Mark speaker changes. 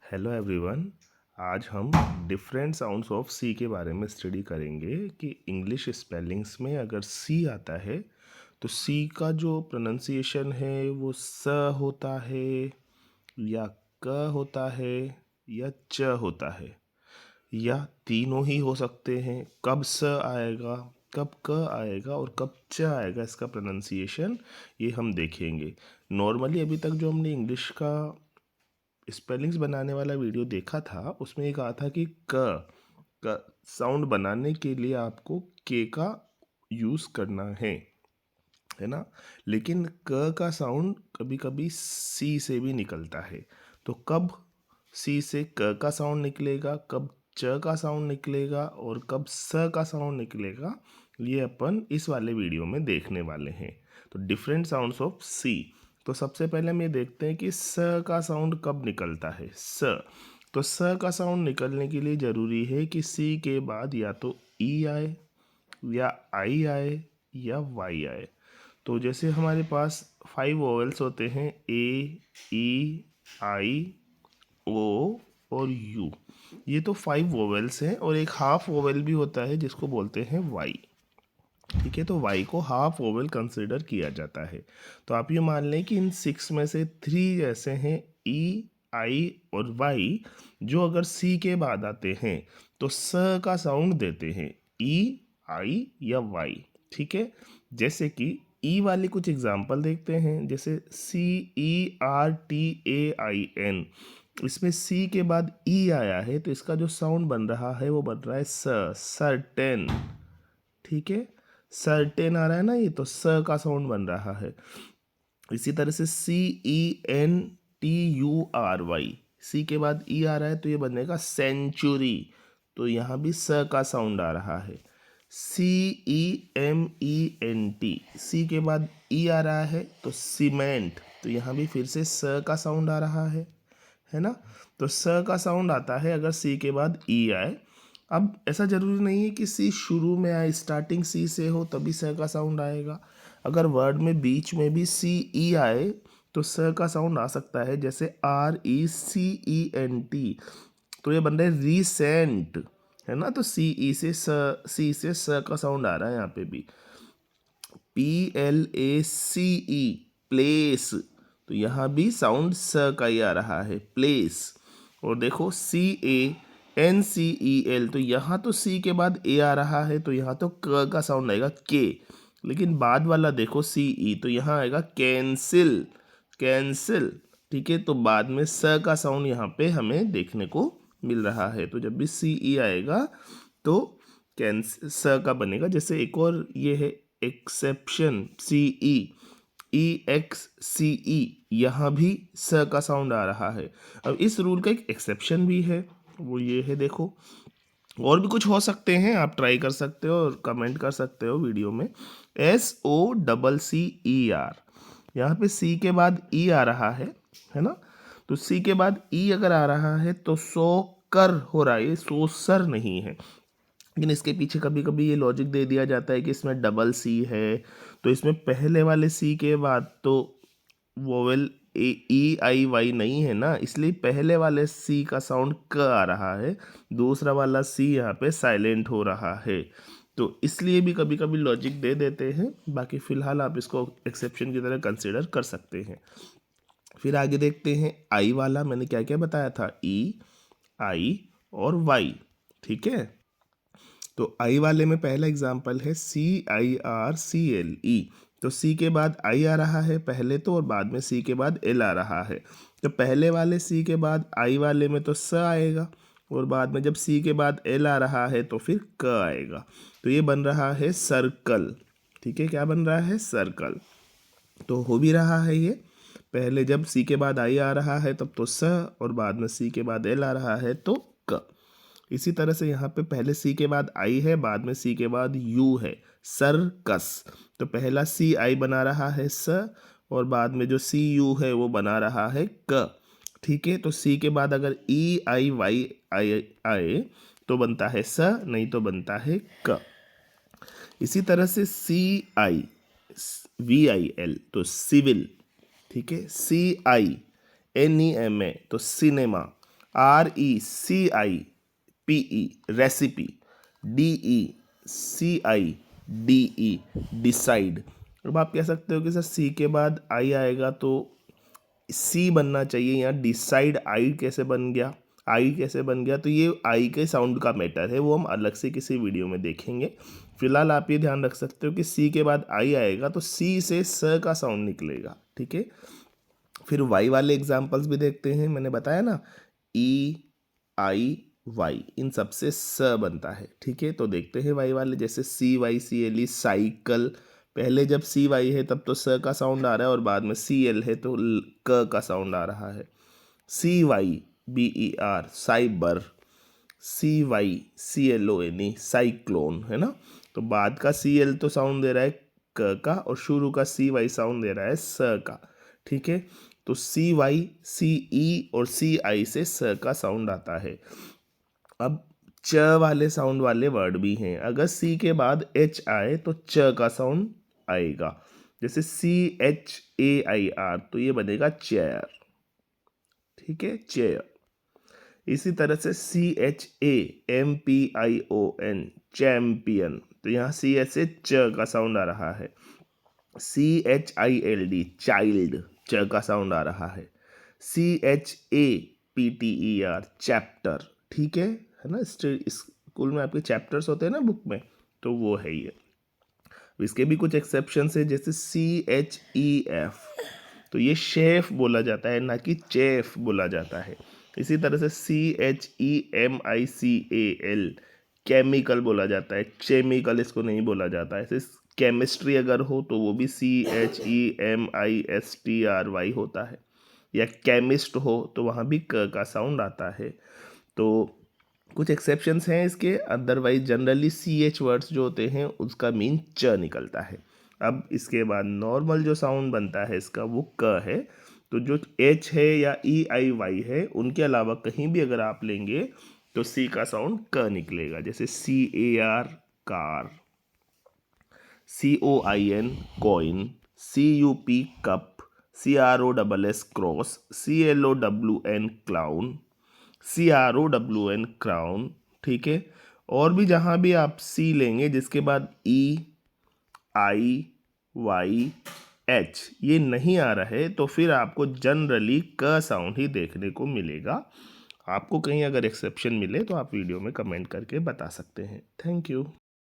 Speaker 1: Hello everyone. आज हम different sounds of सी के बारे में स्टडी करेंगे कि इंग्लिश स्पेलिंग्स में अगर सी आता है तो सी का जो प्रोनाउंसिएशन है वो स होता है या क होता है या च होता है या तीनों ही हो सकते हैं। कब स आएगा, कब क आएगा और कब च आएगा, इसका प्रोनाउंसिएशन ये हम देखेंगे। नॉर्मली अभी तक जो हमने इंग्लिश का स्पेलिंग्स बनाने वाला वीडियो देखा था उसमें ये कहा था कि क साउंड बनाने के लिए आपको के का यूज़ करना है ना। लेकिन क का साउंड कभी कभी सी से भी निकलता है। तो कब सी से क का साउंड निकलेगा, कब च का साउंड निकलेगा और कब स का साउंड निकलेगा, ये अपन इस वाले वीडियो में देखने वाले हैं। तो डिफरेंट साउंड्स ऑफ सी। तो सबसे पहले हम ये देखते हैं कि स का साउंड कब निकलता है। स तो स का साउंड निकलने के लिए ज़रूरी है कि सी के बाद या तो ई आए या आई आए या वाई आए। तो जैसे हमारे पास 5 वोवेल्स होते हैं, ए, ई, आई, ओ और यू। ये तो 5 वोवेल्स हैं और एक हाफ वोवेल भी होता है जिसको बोलते हैं वाई। ठीक है, तो वाई को हाफ वोवेल कंसिडर किया जाता है। तो आप ये मान लें कि इन 6 में से 3 ऐसे हैं, ई, आई और वाई, जो अगर सी के बाद आते हैं तो स का साउंड देते हैं, ई, आई या वाई। ठीक है, जैसे कि ई वाली कुछ एग्जाम्पल देखते हैं। जैसे C E R T A I N, इसमें सी के बाद ई आया है तो इसका जो साउंड बन रहा है वो बन रहा है सर्टेन। ठीक है, सर्टेन आ रहा है ना, ये तो स का साउंड बन रहा है। इसी तरह से C E N T U R Y, C के बाद ई आ रहा है तो ये बनेगा सेंचुरी, तो यहाँ भी स का साउंड आ रहा है। C E M E N T, C के बाद ई आ रहा है तो सीमेंट, तो यहाँ भी फिर से स का साउंड आ रहा है ना। तो स का साउंड आता है अगर सी के बाद ई आए। अब ऐसा ज़रूरी नहीं है कि सी शुरू में आए, स्टार्टिंग सी से हो तभी स का साउंड आएगा। अगर वर्ड में बीच में भी सी ई आए तो स का साउंड आ सकता है। जैसे आर ई सी ई एन टी, तो ये बन रहा है रिसेंट, है ना। तो सी ई से सी से स का साउंड आ रहा है यहाँ पे भी। P L A C E, place, तो यहाँ भी साउंड स का ही आ रहा है, प्लेस। और देखो सी A N C E L, तो यहाँ तो सी के बाद ए आ रहा है तो यहाँ तो क का साउंड आएगा, के। लेकिन बाद वाला देखो सी ई, तो यहाँ आएगा कैंसिल, कैंसिल। ठीक है, तो बाद में स का साउंड यहाँ पे हमें देखने को मिल रहा है। तो जब भी सी ई आएगा तो कैंसिल स का बनेगा। जैसे एक और ये है एक्सेप्शन, सी ई ई एक्स सी ई, यहाँ भी स का साउंड आ रहा है। अब इस रूल का एक एक्सेप्शन भी है, वो ये है, देखो। और भी कुछ हो सकते हैं, आप ट्राई कर सकते हो और कमेंट कर सकते हो वीडियो में। S O double C E R, यहाँ पे सी के बाद ई आ रहा है ना। तो सी के बाद ई अगर आ रहा है तो सो कर हो रहा है, ये सोसर नहीं है। लेकिन इसके पीछे कभी कभी ये लॉजिक दे दिया जाता है कि इसमें डबल सी है, तो इसमें पहले वाले सी के बाद तो वोवेल ए ई आई वाई नहीं है ना, इसलिए पहले वाले सी का साउंड क आ रहा है, दूसरा वाला सी यहाँ पे साइलेंट हो रहा है। तो इसलिए भी कभी कभी लॉजिक दे देते हैं। बाकी फ़िलहाल आप इसको एक्सेप्शन की तरह कंसिडर कर सकते हैं। फिर आगे देखते हैं आई वाला, मैंने क्या क्या बताया था, ई, आई और वाई। ठीक है, तो आई वाले में पहला एग्जाम्पल है C I R C L E, तो सी के बाद आई आ रहा है पहले तो, और बाद में सी के बाद एल आ रहा है। तो पहले वाले सी के बाद आई वाले में तो स आएगा, और बाद में जब सी के बाद एल आ रहा है तो फिर क आएगा। तो ये बन रहा है सर्कल। ठीक है, क्या बन रहा है, सर्कल। तो हो भी रहा है ये, पहले जब सी के बाद आई आ रहा है तब तो स, और बाद में सी के बाद एल आ रहा है तो क। इसी तरह से यहाँ पे पहले सी के बाद आई है, बाद में सी के बाद यू है, सर्कस। तो पहला सी आई बना रहा है स, और बाद में जो सी यू है वो बना रहा है क। ठीक है, तो सी के बाद अगर ई आई वाई आई आए तो बनता है स, नहीं तो बनता है क। इसी तरह से C I V I L, तो सिविल। ठीक है, C I N E M A, तो cinema. RECIPE recipe, DECIDE decide. अब आप कह सकते हो कि सर सी के बाद आई आएगा तो सी बनना चाहिए, यहाँ डिसाइड आई कैसे बन गया, आई कैसे बन गया? तो ये आई के साउंड का मैटर है, वो हम अलग से किसी वीडियो में देखेंगे। फिलहाल आप ये ध्यान रख सकते हो कि सी के बाद आई आएगा तो सी से स का साउंड निकलेगा, ठीक है। फिर वाई वाले एग्जाम्पल्स भी देखते हैं। मैंने बताया ना, ई आई वाई, इन सबसे स बनता है, ठीक है। तो देखते हैं वाई वाले, जैसे CYCLE साइकिल। पहले जब CY है तब तो स का साउंड आ रहा है, और बाद में CL है तो क का साउंड आ रहा है। CYBER साइबर, CYCLONE साइक्लोन, है ना। तो बाद का CL तो साउंड दे रहा है क का, और शुरू का CY साउंड दे रहा है स का, ठीक है। तो CY, CE और CI से स का साउंड आता है। अब च वाले साउंड वाले वर्ड भी हैं। अगर सी के बाद H आए तो च का साउंड आएगा, जैसे CHAIR, तो ये बनेगा चेयर, ठीक है, चेयर। इसी तरह से CHAMPION चैम्पियन, तो यहाँ CS से च का साउंड आ रहा है। CHILD चाइल्ड, च का साउंड आ रहा है। CHAPTER चैप्टर, ठीक है ना। स्कूल में आपके चैप्टर्स होते हैं ना बुक में, तो वो है ये। इसके भी कुछ एक्सेप्शंस है, जैसे CHEF, तो ये शेफ बोला जाता है, ना कि चेफ बोला जाता है। इसी तरह से CHEMICAL केमिकल बोला जाता है, चेमिकल इसको नहीं बोला जाता है। ऐसे केमिस्ट्री अगर हो तो वो भी CHEMISTRY होता है, या केमिस्ट हो तो वहाँ भी क का साउंड आता है। तो कुछ एक्सेप्शंस हैं इसके, अदरवाइज जनरली CH वर्ड्स जो होते हैं उसका मीन च निकलता है। अब इसके बाद नॉर्मल जो साउंड बनता है इसका वो क है। तो जो H है या EIY है, उनके अलावा कहीं भी अगर आप लेंगे तो C का साउंड क निकलेगा, जैसे CAR car, COIN coin, CUP cup, CROSS cross, CLOWN clown, CROWN crown, ठीक है। और भी जहाँ भी आप C लेंगे जिसके बाद EIYH ये नहीं आ रहा है, तो फिर आपको जनरली क साउंड ही देखने को मिलेगा। आपको कहीं अगर एक्सेप्शन मिले तो आप वीडियो में कमेंट करके बता सकते हैं। Thank you.